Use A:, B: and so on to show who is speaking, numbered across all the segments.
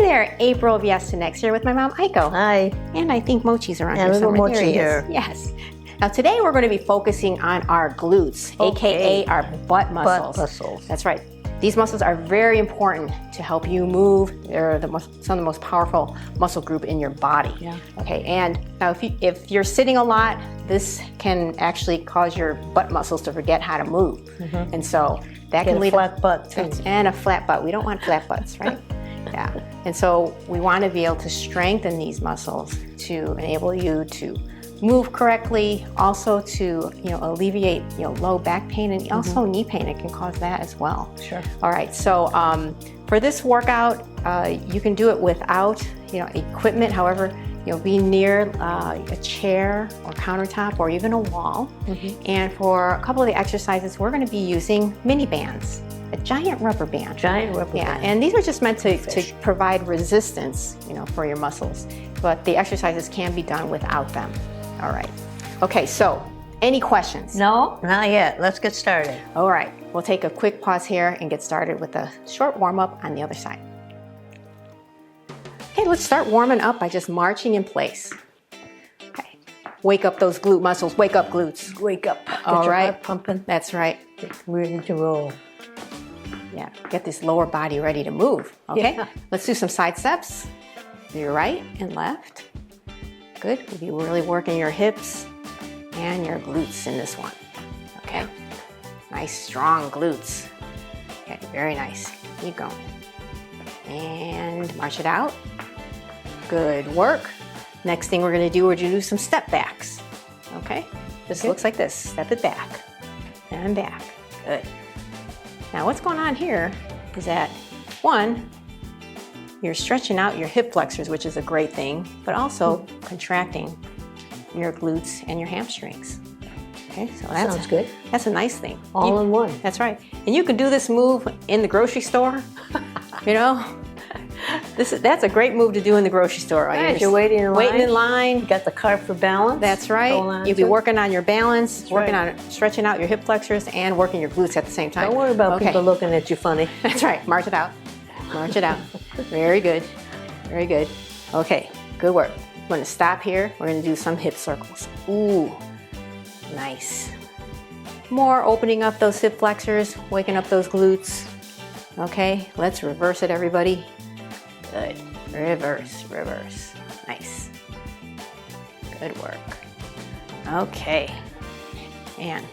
A: there, April of Yes to Next here with my mom, Aiko.
B: Hi.
A: And I think Mochi's around
B: and
A: here
B: little
A: somewhere.
B: Mochi here.
A: Yes. Now today we're going to be focusing on our glutes, aka our butt muscles.
B: Butt muscles.
A: That's right. These muscles are very important to help you move. They're some of the most powerful muscle group in your body.
B: Yeah.
A: Okay, and now if you're sitting a lot, this can actually cause your butt muscles to forget how to move. Mm-hmm. And so that can lead
B: to a flat butt too.
A: And a flat butt. We don't want flat butts, right? Yeah. And so we want to be able to strengthen these muscles to enable you to move correctly, also to alleviate low back pain and also knee pain. It can cause that as well.
B: Sure.
A: All right. So for this workout, you can do it without equipment. However, be near a chair or countertop or even a wall. Mm-hmm. And for a couple of the exercises, we're going to be using mini bands. A giant rubber band.
B: Giant rubber band.
A: Yeah, and these are just meant to provide resistance, for your muscles. But the exercises can be done without them. All right. Okay, so any questions?
B: No, not yet. Let's get started.
A: All right. We'll take a quick pause here and get started with a short warm-up on the other side. Okay, let's start warming up by just marching in place. Okay. Wake up those glute muscles. Wake up, glutes.
B: Wake up. Get
A: All
B: your
A: right.
B: heart pumping.
A: That's right.
B: Get ready to roll.
A: Yeah, get this lower body ready to move, okay?
B: Yeah.
A: Let's do some side steps. To your right and left. Good, we'll be really working your hips and your glutes in this one, okay? Nice, strong glutes. Okay, very nice. Keep going. And march it out. Good work. Next thing we're gonna do, we're gonna do some step backs, okay? This looks like this, step it back and back, good. Now what's going on here is that, one, you're stretching out your hip flexors, which is a great thing, but also contracting your glutes and your hamstrings. Okay, so that
B: sounds good.
A: That's a nice thing.
B: All in one.
A: That's right. And you can do this move in the grocery store, That's a great move to do in the grocery store.
B: Right, you're waiting in line.
A: Waiting in line.
B: You got the cart for balance.
A: That's right. You'll be working on your balance,
B: That's
A: working
B: right.
A: on stretching out your hip flexors and working your glutes at the same time.
B: Don't worry about people looking at you funny.
A: That's right. March it out. March it out. Very good. Very good. Okay, good work. We're going to stop here. We're going to do some hip circles. Ooh, nice. More opening up those hip flexors, waking up those glutes. Okay, let's reverse it, everybody. Good. Reverse, reverse. Nice. Good work. Okay. And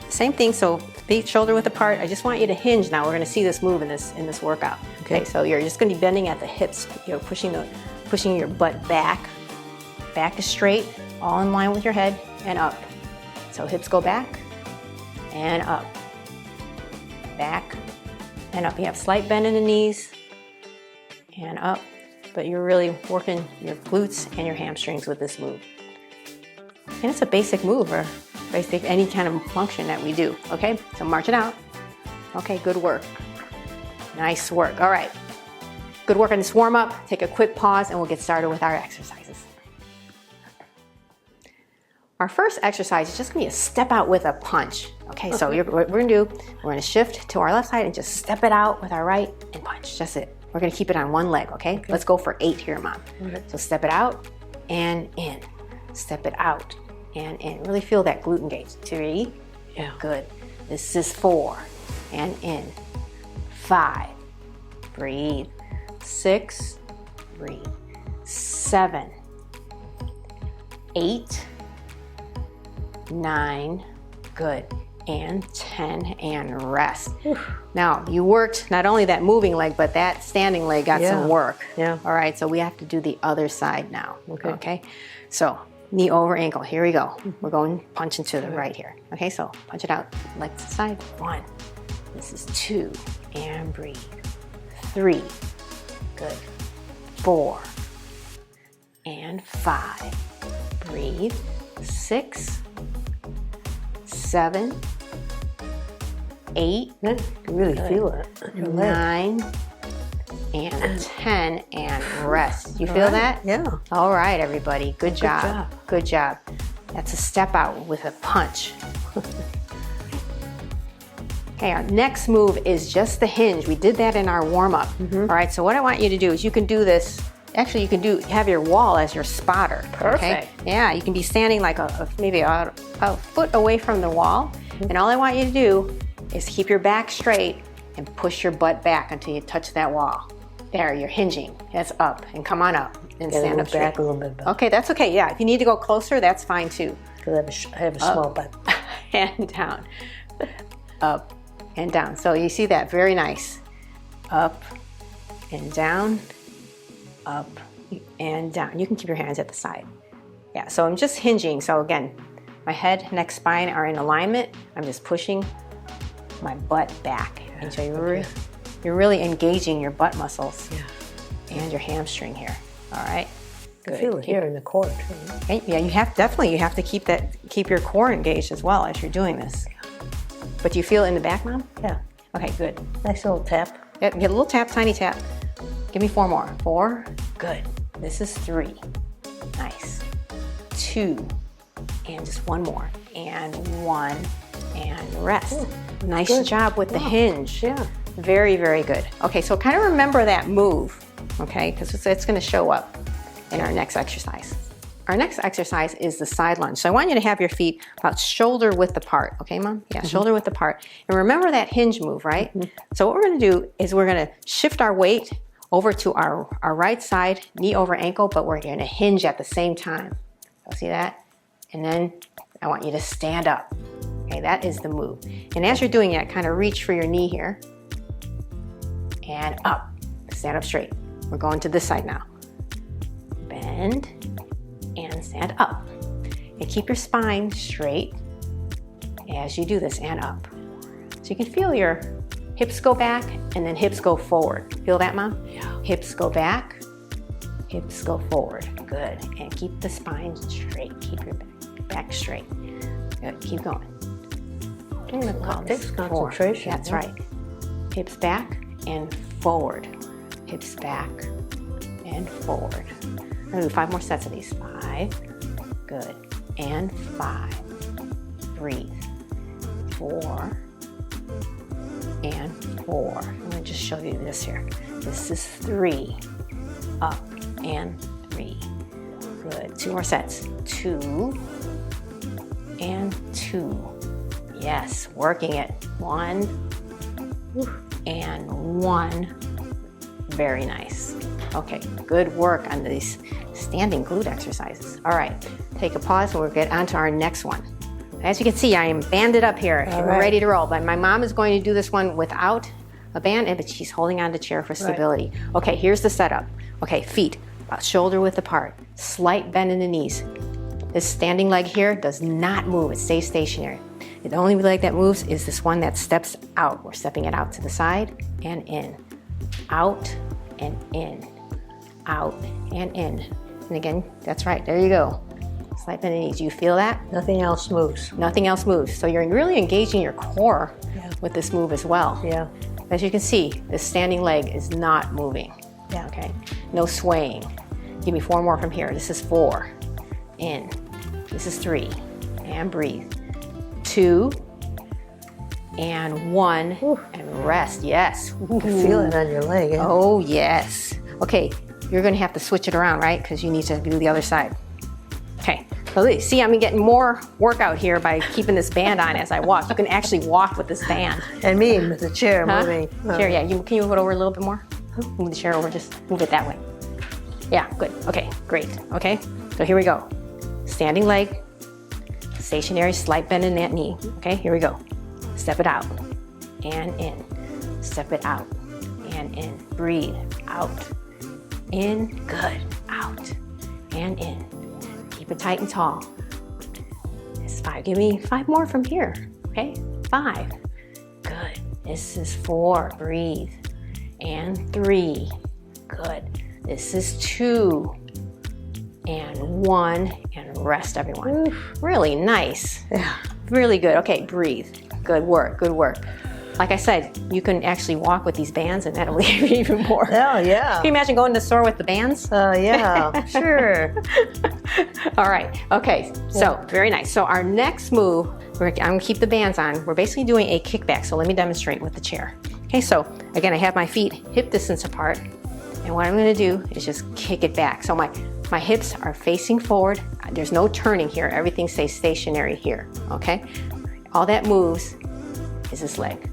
A: same thing, so feet shoulder width apart. I just want you to hinge now. We're going to see this move in this workout. Okay, so you're just going to be bending at the hips. You're pushing your butt back. Back is straight, all in line with your head, and up. So hips go back and up. Back and up. You have slight bend in the knees and up, but you're really working your glutes and your hamstrings with this move. And it's a basic move, or basic any kind of function that we do, okay? So march it out. Okay, good work. Nice work, all right. Good work on this warm up. Take a quick pause and we'll get started with our exercises. Our first exercise is just gonna be a step out with a punch. Okay, so what we're gonna do, we're gonna shift to our left side and just step it out with our right and punch, that's it. We're gonna keep it on one leg, okay? Let's go for 8 here, Mom. Okay. So step it out and in. Step it out and in. Really feel that glute engage. 3, yeah, good. This is 4, and in. 5, breathe. 6, breathe. 7, 8, 9, good, and 10, and rest. Now, you worked not only that moving leg, but that standing leg got some work.
B: Yeah.
A: All right, so we have to do the other side now. Okay? So, knee over ankle, here we go. We're going punching to the right here. Okay, so punch it out, leg to the side. 1, this is 2, and breathe. 3, good. 4, and 5, breathe. 6, 7, 8,
B: you really feel it.
A: 9, and 10, and rest. You feel that?
B: Yeah.
A: All right, everybody. Good job.
B: Good job.
A: Good job. That's a step out with a punch. Okay, our next move is just the hinge. We did that in our warm-up. All right, so what I want you to do is you can do this, actually you can have your wall as your spotter.
B: Perfect.
A: Okay? Yeah, you can be standing like maybe a foot away from the wall. And all I want you to do is keep your back straight and push your butt back until you touch that wall. There, you're hinging. That's up, and come on up and stand up straight.
B: Back a little bit.
A: Okay, that's okay. Yeah, if you need to go closer, that's fine too.
B: Because I have a small butt.
A: And down, up and down. So you see that, very nice. Up and down, up and down. You can keep your hands at the side. Yeah, so I'm just hinging. So again, my head, neck, spine are in alignment. I'm just pushing my butt back. And so you're really engaging your butt muscles and your hamstring here. All right.
B: I feel it here in the core too.
A: Okay. Yeah, you have to keep your core engaged as well as you're doing this. But do you feel it in the back, Mom?
B: Yeah.
A: Okay, good.
B: Nice little tap.
A: Yeah, get a little tap, tiny tap. Give me 4 more. 4. Good. This is 3. Nice. 2. And just 1 more. And 1. And rest. Ooh, nice good job with the hinge.
B: Yeah.
A: Very, very good. Okay, so kind of remember that move, okay? Because it's going to show up in our next exercise. Our next exercise is the side lunge. So I want you to have your feet about shoulder width apart. Okay, Mom? Yeah, shoulder width apart. And remember that hinge move, right? So what we're going to do is we're going to shift our weight over to our right side, knee over ankle, but we're going to hinge at the same time. So see that? And then I want you to stand up. Okay, that is the move. And as you're doing that, kind of reach for your knee here. And up. Stand up straight. We're going to this side now. Bend and stand up. And keep your spine straight as you do this, and up. So you can feel your hips go back and then hips go forward. Feel that, Mom?
B: Yeah.
A: Hips go back, hips go forward. Good. And keep the spine straight. Keep your back straight. Good. Keep going. I'm going to call this
B: concentration.
A: That's right. Hips back and forward. Hips back and forward. I'm going to do 5 more sets of these. 5. Good. And 5. Breathe. 4. And 4. I'm going to just show you this here. This is 3. Up and 3. Good. 2 more sets. 2 and 2. Yes, working it. 1 and 1. Very nice. Okay, good work on these standing glute exercises. All right, take a pause and we'll get on to our next one. As you can see, I am banded up here. We're ready to roll. But my mom is going to do this one without a band, but she's holding on the chair for stability. Right. Okay, here's the setup. Okay, feet about shoulder width apart. Slight bend in the knees. This standing leg here does not move. It stays stationary. The only leg that moves is this one that steps out. We're stepping it out to the side and in. Out and in. Out and in. And again, that's right. There you go. Slight bend in the knees. Do you feel that?
B: Nothing else moves.
A: Nothing else moves. So you're really engaging your core with this move as well.
B: Yeah.
A: As you can see, this standing leg is not moving.
B: Yeah.
A: Okay. No swaying. Give me 4 more from here. This is 4. In. This is 3. And breathe. 2. And 1. Ooh. And rest. Yes.
B: You can feel it on your leg. Eh?
A: Oh, yes. Okay. You're going to have to switch it around, right? Because you need to do the other side. Okay. So see, I'm getting more workout here by keeping this band on as I walk. You can actually walk with this band.
B: And me with the chair moving.
A: Chair, yeah. Can you move it over a little bit more? Move the chair over. Just move it that way. Yeah, good. Okay, great. Okay, so here we go. Standing leg, stationary, slight bend in that knee. Okay, here we go. Step it out and in. Step it out and in. Breathe. Out. In. Good. Out and in. Keep it tight and tall. It's 5. Give me 5 more from here. Okay, 5. Good. This is 4. Breathe. And 3. Good. This is 2. And 1. And rest, everyone. Oof. Really nice.
B: Yeah.
A: Really good. Okay, breathe. Good work. Good work. like I said, you can actually walk with these bands and that'll leave you even more.
B: Oh, yeah.
A: Can you imagine going to the store with the bands?
B: Yeah, sure.
A: All right, okay, so very nice. So our next move, I'm gonna keep the bands on. We're basically doing a kickback, so let me demonstrate with the chair. Okay, so again, I have my feet hip distance apart, and what I'm gonna do is just kick it back. So my hips are facing forward. There's no turning here. Everything stays stationary here, okay? All that moves is this leg,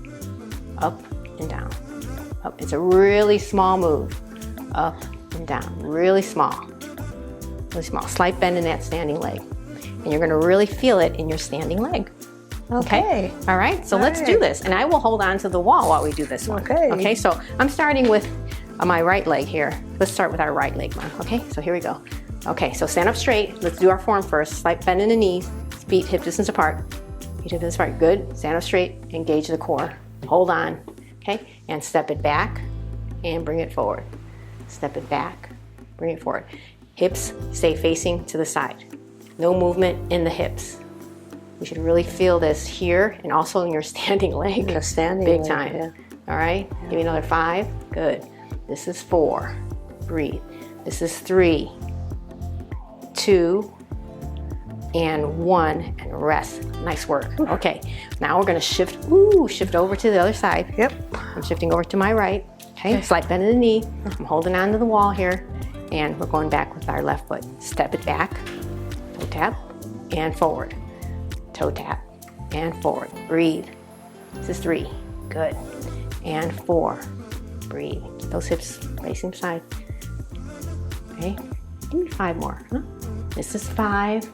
A: up and down, up. It's a really small move, up and down, really small, slight bend in that standing leg. And you're gonna really feel it in your standing leg. Okay. All right, so let's do this. And I will hold on to the wall while we do this one.
B: Okay.
A: Okay, so I'm starting with my right leg here. Let's start with our right leg one, okay? So here we go. Okay, so stand up straight. Let's do our form first. Slight bend in the knees, feet hip distance apart. Feet hip distance apart, good. Stand up straight, engage the core. Hold on, okay? And step it back and bring it forward. Step it back, bring it forward. Hips stay facing to the side. No movement in the hips. You should really feel this here and also in your standing leg.
B: The standing
A: big
B: leg,
A: time.
B: yeah.
A: All right, give me another 5. Good. This is 4. Breathe. This is 3, 2, and 1, and rest. Nice work. Okay, now we're gonna shift over to the other side.
B: Yep.
A: I'm shifting over to my right. Okay, slight bend in the knee. I'm holding on to the wall here, and we're going back with our left foot. Step it back, toe tap, and forward. Toe tap, and forward. Breathe. This is 3, good. And 4, breathe. Keep those hips facing side. Okay, give me 5 more. Huh? This is 5,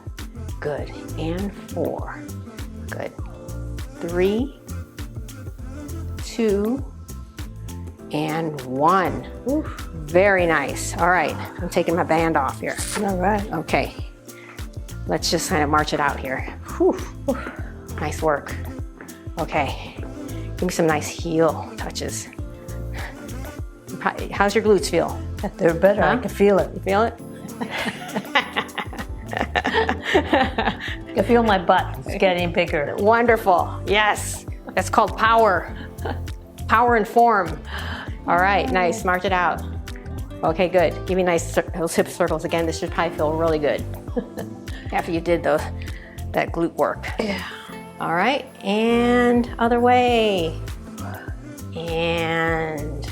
A: good. And 4, good. 3, 2, and 1. Oof. Very nice. All right, I'm taking my band off here.
B: All right.
A: Okay, let's just kind of march it out here. Whew. Nice work. Okay, give me some nice heel touches. How's your glutes feel?
B: They're better. I can feel it.
A: You feel it?
B: I can feel my butt. It's getting bigger.
A: Wonderful. Yes. That's called power. Power and form. All right, nice. March it out. Okay, good. Give me nice those hip circles again. This should probably feel really good after you did that glute work.
B: Yeah.
A: All right, and other way. And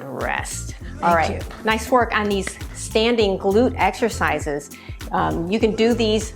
A: rest. All right, nice work on these standing glute exercises. You can do these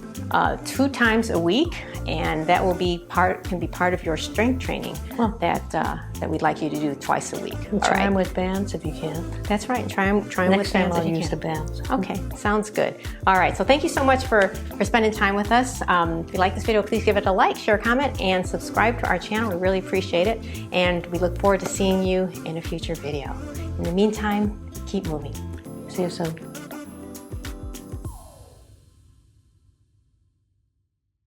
A: 2 times a week, and that will be can be part of your strength training that we'd like you to do twice a week.
B: And try them with bands if you can.
A: That's right. Try them with bands.
B: Next time I'll use the bands.
A: Okay, sounds good. All right, so thank you so much for spending time with us. If you like this video, please give it a like, share a comment, and subscribe to our channel. We really appreciate it, and we look forward to seeing you in a future video. In the meantime, keep moving.
B: See you soon.